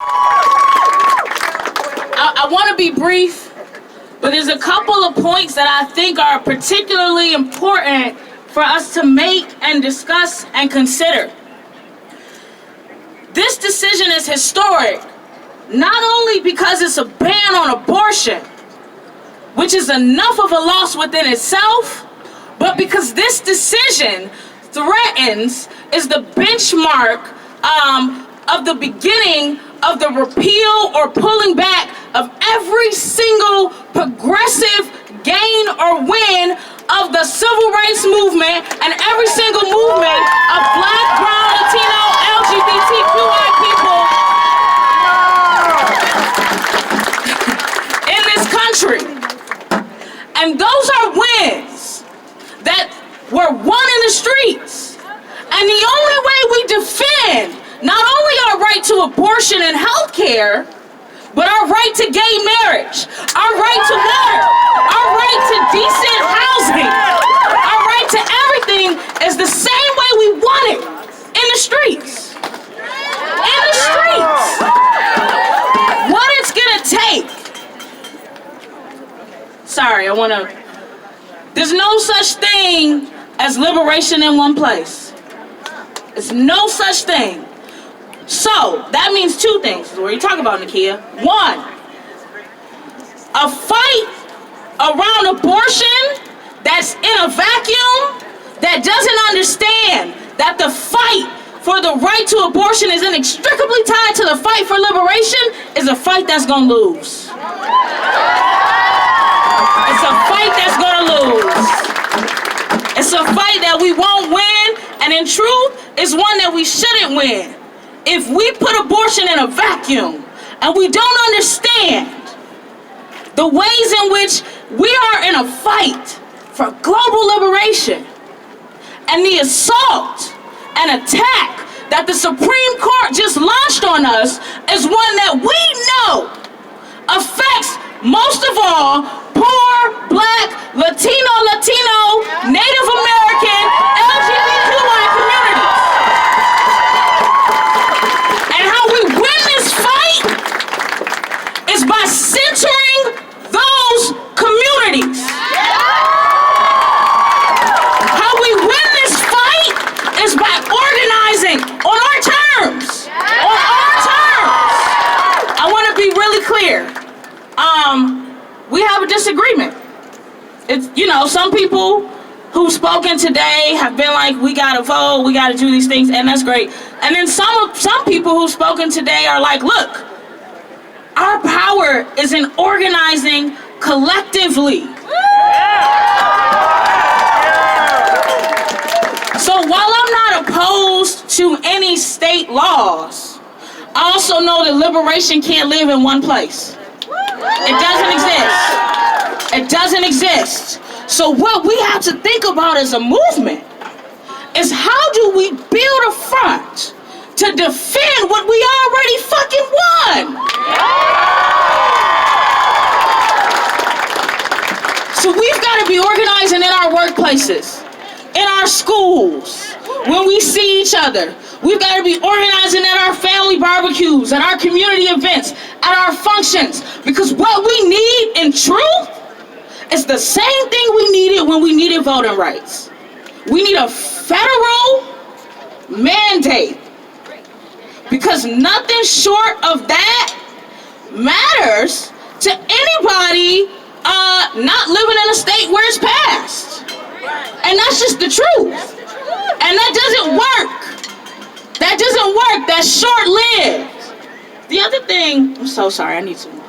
I want to be brief, but there's a couple of points that I think are particularly important for us to make and discuss and consider. This decision is historic, not only because it's a ban on abortion, which is enough of a loss within itself, but because this decision is the benchmark of the beginning of the repeal or pulling back of every single progressive gain or win of the civil rights movement and every single movement of Black, brown, Latino, LGBTQI people in this country. And those are wins that were won in the streets. And the only way we defend not only our right to abortion and health care, but our right to gay marriage, our right to water, our right to decent housing, our right to everything is the same way we want it in the streets. In the streets. What it's gonna take. Sorry, there's no such thing as liberation in one place. There's no such thing. So, that means two things. What are you talking about, Nakia? One, a fight around abortion that's in a vacuum, that doesn't understand that the fight for the right to abortion is inextricably tied to the fight for liberation, is a fight that's gonna lose. It's a fight that's gonna lose. It's a fight that we won't win, and in truth, it's one that we shouldn't win. If we put abortion in a vacuum and we don't understand the ways in which we are in a fight for global liberation, and the assault and attack that the Supreme Court just launched on us is one that we know affects most of all poor, Black, Latino, Native American, LGBTQI communities. Is by centering those communities. How we win this fight is by organizing on our terms. On our terms. I want to be really clear. We have a disagreement. It's, some people who've spoken today have been like, we gotta vote, we gotta do these things, and that's great. And then some people who've spoken today are like, look, our power is in organizing collectively. So while I'm not opposed to any state laws, I also know that liberation can't live in one place. It doesn't exist. It doesn't exist. So what we have to think about as a movement is, how do we build a front to defend what we already fucking won? So we've got to be organizing in our workplaces, in our schools, when we see each other. We've got to be organizing at our family barbecues, at our community events, at our functions. Because what we need in truth is the same thing we needed when we needed voting rights. We need a federal mandate. Because nothing short of that matters to anybody not living in a state where it's passed. And that's just the truth. And that doesn't work. That doesn't work. That's short-lived. The other thing, I'm so sorry, I need some more.